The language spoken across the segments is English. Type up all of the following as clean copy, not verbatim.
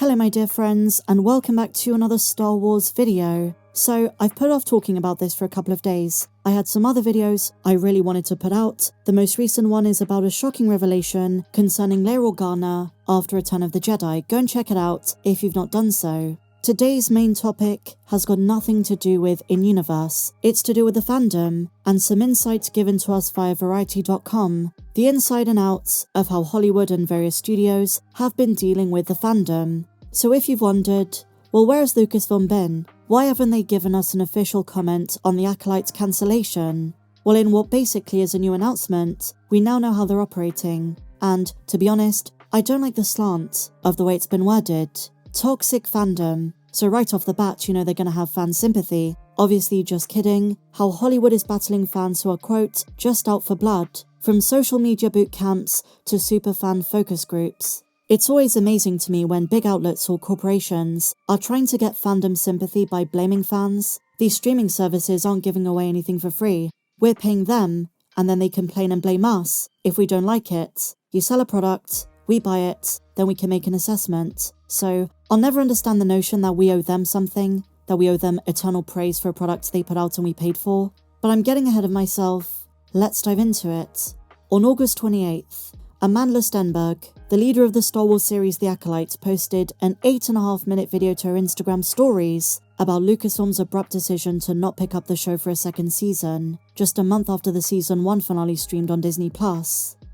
Hello my dear friends, and welcome back to another Star Wars video. So, I've put off talking about this for a couple of days. I had some other videos I really wanted to put out. The most recent one is about a shocking revelation concerning Leia Organa after Return of the Jedi. Go and check it out if you've not done so. Today's main topic has got nothing to do with in-universe. It's to do with the fandom, and some insights given to us via Variety.com. The inside and outs of how Hollywood and various studios have been dealing with the fandom. So if you've wondered, well, where has Lucasfilm been? Why haven't they given us an official comment on the Acolyte's cancellation? Well, in what basically is a new announcement, we now know how they're operating. And, to be honest, I don't like the slant of the way it's been worded. Toxic fandom. So right off the bat, you know they're gonna have fan sympathy. Obviously, just kidding. How Hollywood is battling fans who are, quote, just out for blood. From social media boot camps to superfan focus groups. It's always amazing to me when big outlets or corporations are trying to get fandom sympathy by blaming fans. These streaming services aren't giving away anything for free. We're paying them, and then they complain and blame us if we don't like it. You sell a product, we buy it, then we can make an assessment. So, I'll never understand the notion that we owe them something, that we owe them eternal praise for a product they put out and we paid for. But I'm getting ahead of myself. Let's dive into it. On August 28th, Amanda Stenberg, the leader of the Star Wars series The Acolyte, posted an 8.5-minute video to her Instagram stories about Lucasfilm's abrupt decision to not pick up the show for a second season, just a month after the season 1 finale streamed on Disney+.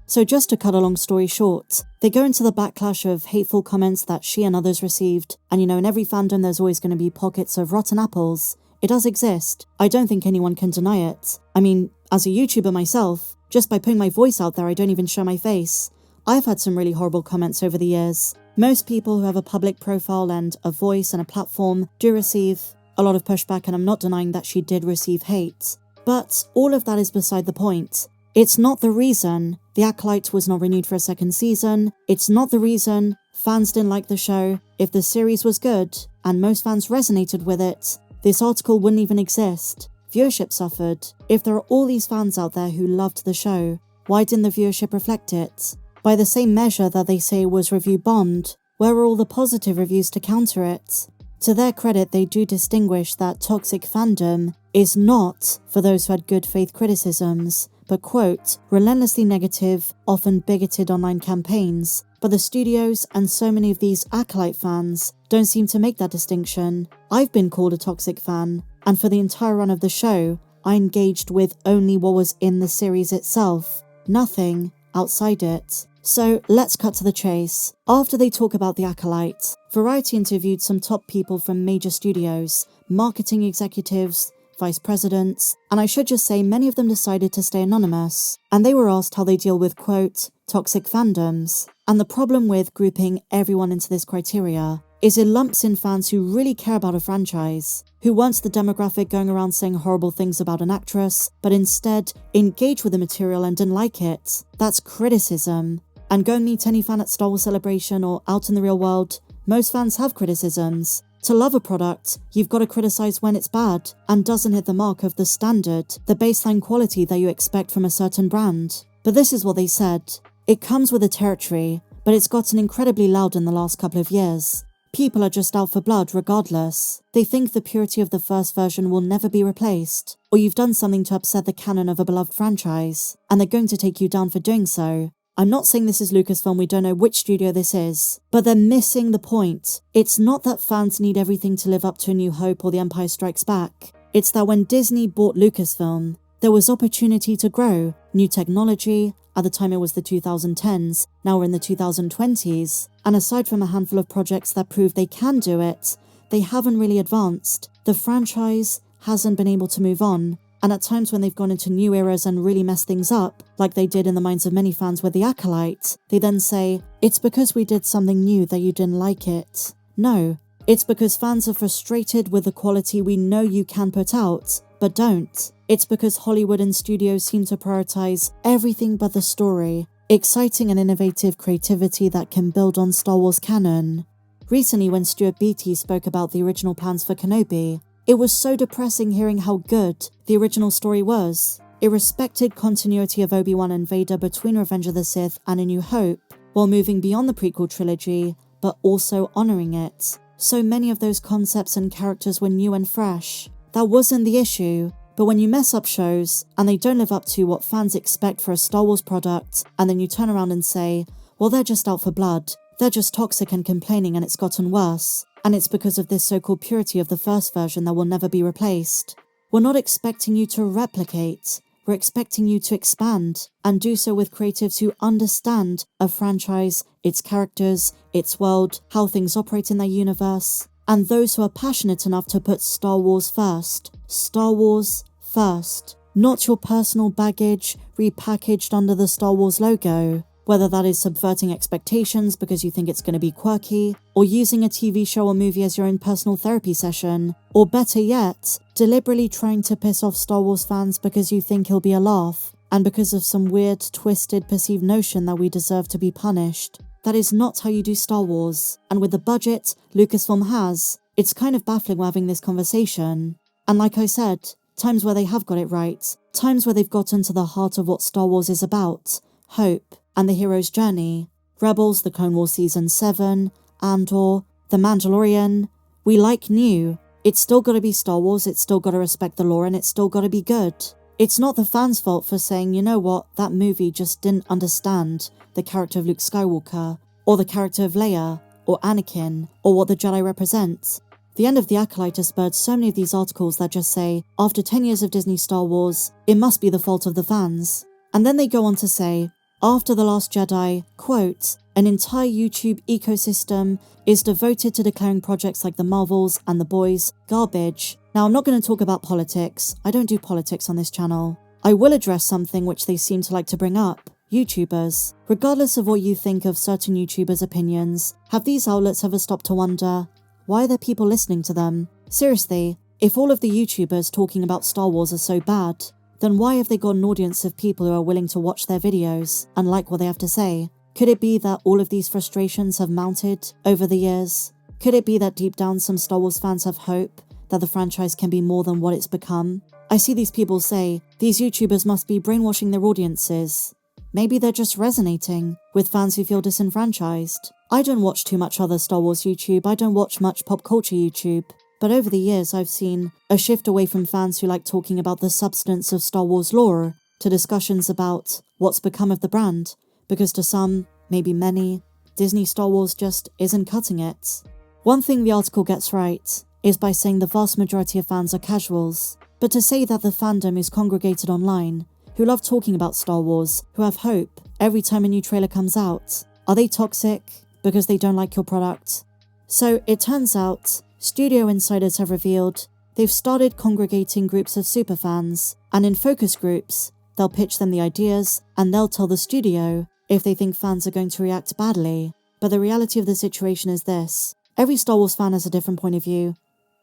So just to cut a long story short, they go into the backlash of hateful comments that she and others received, and in every fandom there's always going to be pockets of rotten apples. It does exist. I don't think anyone can deny it. I mean, as a YouTuber myself, just by putting my voice out there I don't even show my face. I've had some really horrible comments over the years. Most people who have a public profile and a voice and a platform do receive a lot of pushback, and I'm not denying that she did receive hate. But all of that is beside the point. It's not the reason The Acolyte was not renewed for a second season. It's not the reason fans didn't like the show. If the series was good, and most fans resonated with it, this article wouldn't even exist. Viewership suffered. If there are all these fans out there who loved the show, why didn't the viewership reflect it? By the same measure that they say was review bombed, where were all the positive reviews to counter it? To their credit, they do distinguish that toxic fandom is not for those who had good faith criticisms, but, quote, relentlessly negative, often bigoted online campaigns. But the studios and so many of these Acolyte fans don't seem to make that distinction. I've been called a toxic fan, and for the entire run of the show, I engaged with only what was in the series itself, nothing outside it. So let's cut to the chase. After they talk about The Acolyte, Variety interviewed some top people from major studios, marketing executives, vice presidents, and I should just say many of them decided to stay anonymous, and they were asked how they deal with, quote, toxic fandoms. And the problem with grouping everyone into this criteria is it lumps in fans who really care about a franchise, who weren't the demographic going around saying horrible things about an actress, but instead engage with the material and didn't like it. That's criticism. And go and meet any fan at Star Wars Celebration or out in the real world, most fans have criticisms. To love a product, you've got to criticize when it's bad and doesn't hit the mark of the standard, the baseline quality that you expect from a certain brand. But this is what they said. It comes with the territory, but it's gotten incredibly loud in the last couple of years. People are just out for blood regardless. They think the purity of the first version will never be replaced, or you've done something to upset the canon of a beloved franchise, and they're going to take you down for doing so. I'm not saying this is Lucasfilm, we don't know which studio this is, but they're missing the point. It's not that fans need everything to live up to A New Hope or The Empire Strikes Back. It's that when Disney bought Lucasfilm, there was opportunity to grow, new technology. At the time it was the 2010s, now we're in the 2020s, and aside from a handful of projects that prove they can do it, they haven't really advanced. The franchise hasn't been able to move on, and at times when they've gone into new eras and really messed things up, like they did in the minds of many fans with The Acolyte, they then say, it's because we did something new that you didn't like it. No, it's because fans are frustrated with the quality we know you can put out, but don't. It's because Hollywood and studios seem to prioritize everything but the story, exciting and innovative creativity that can build on Star Wars canon. Recently, when Stuart Beattie spoke about the original plans for Kenobi, it was so depressing hearing how good the original story was. It respected continuity of Obi-Wan and Vader between Revenge of the Sith and A New Hope, while moving beyond the prequel trilogy, but also honouring it. So many of those concepts and characters were new and fresh. That wasn't the issue. But when you mess up shows, and they don't live up to what fans expect for a Star Wars product, and then you turn around and say, well, they're just out for blood, they're just toxic and complaining and it's gotten worse, and it's because of this so-called purity of the first version that will never be replaced. We're not expecting you to replicate, we're expecting you to expand, and do so with creatives who understand a franchise, its characters, its world, how things operate in their universe, and those who are passionate enough to put Star Wars first. Star Wars first. Not your personal baggage repackaged under the Star Wars logo. Whether that is subverting expectations because you think it's going to be quirky, or using a TV show or movie as your own personal therapy session, or better yet, deliberately trying to piss off Star Wars fans because you think he'll be a laugh, and because of some weird, twisted, perceived notion that we deserve to be punished. That is not how you do Star Wars, and with the budget Lucasfilm has, it's kind of baffling we're having this conversation. And like I said, times where they have got it right, times where they've gotten to the heart of what Star Wars is about, hope, and the hero's journey. Rebels, The Clone Wars Season 7, Andor, The Mandalorian. We like new. It's still gotta be Star Wars, it's still gotta respect the lore, and it's still gotta be good. It's not the fans' fault for saying, you know what, that movie just didn't understand the character of Luke Skywalker, or the character of Leia, or Anakin, or what the Jedi represent. The end of The Acolyte has spurred so many of these articles that just say, after 10 years of Disney Star Wars, it must be the fault of the fans. And then they go on to say, after The Last Jedi, quote, an entire YouTube ecosystem is devoted to declaring projects like The Marvels and The Boys garbage. Now, I'm not going to talk about politics. I don't do politics on this channel. I will address something which they seem to like to bring up. YouTubers. Regardless of what you think of certain YouTubers' opinions, have these outlets ever stopped to wonder, why are there people listening to them? Seriously, if all of the YouTubers talking about Star Wars are so bad, then why have they got an audience of people who are willing to watch their videos and like what they have to say? Could it be that all of these frustrations have mounted over the years? Could it be that deep down some Star Wars fans have hope that the franchise can be more than what it's become? I see these people say, these YouTubers must be brainwashing their audiences. Maybe they're just resonating with fans who feel disenfranchised. I don't watch too much other Star Wars YouTube, I don't watch much pop culture YouTube, but over the years I've seen a shift away from fans who like talking about the substance of Star Wars lore to discussions about what's become of the brand, because to some, maybe many, Disney Star Wars just isn't cutting it. One thing the article gets right is by saying the vast majority of fans are casuals, but to say that the fandom is congregated online, who love talking about Star Wars, who have hope every time a new trailer comes out, are they toxic because they don't like your product? So it turns out, studio insiders have revealed they've started congregating groups of superfans, and in focus groups, they'll pitch them the ideas and they'll tell the studio if they think fans are going to react badly. But the reality of the situation is this. Every Star Wars fan has a different point of view.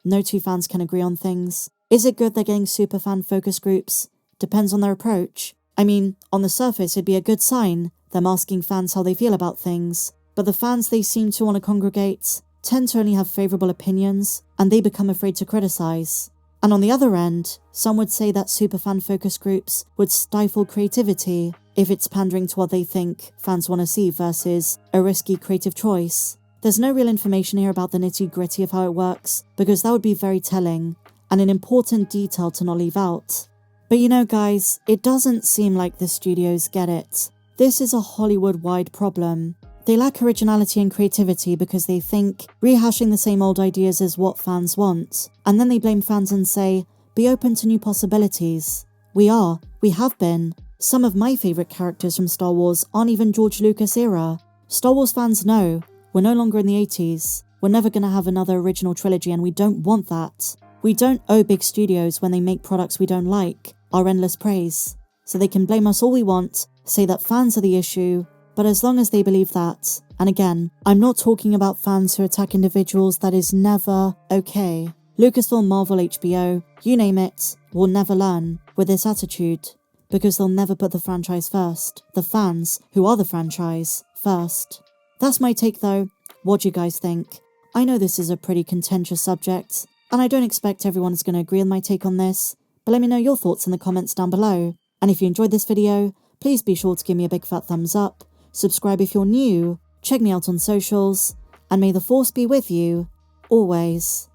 No two fans can agree on things. Is it good they're getting superfan focus groups? Depends on their approach. I mean, on the surface it'd be a good sign, them asking fans how they feel about things. But the fans they seem to want to congregate tend to only have favourable opinions, and they become afraid to criticise. And on the other end, some would say that superfan focus groups would stifle creativity if it's pandering to what they think fans want to see versus a risky creative choice. There's no real information here about the nitty-gritty of how it works, because that would be very telling, and an important detail to not leave out. But you know guys, it doesn't seem like the studios get it. This is a Hollywood-wide problem. They lack originality and creativity because they think rehashing the same old ideas is what fans want, and then they blame fans and say, be open to new possibilities. We have been. Some of my favourite characters from Star Wars aren't even George Lucas era. Star Wars fans know, we're no longer in the 80s. We're never going to have another original trilogy and we don't want that. We don't owe big studios when they make products we don't like our endless praise. So they can blame us all we want, say that fans are the issue, but as long as they believe that, and again, I'm not talking about fans who attack individuals, that is never okay. Lucasfilm, Marvel, HBO, you name it, will never learn with this attitude, because they'll never put the franchise first, the fans, who are the franchise, first. That's my take though. What do you guys think? I know this is a pretty contentious subject, and I don't expect everyone's going to agree with my take on this, but let me know your thoughts in the comments down below. And if you enjoyed this video, please be sure to give me a big fat thumbs up, subscribe if you're new, check me out on socials, and may the Force be with you, always.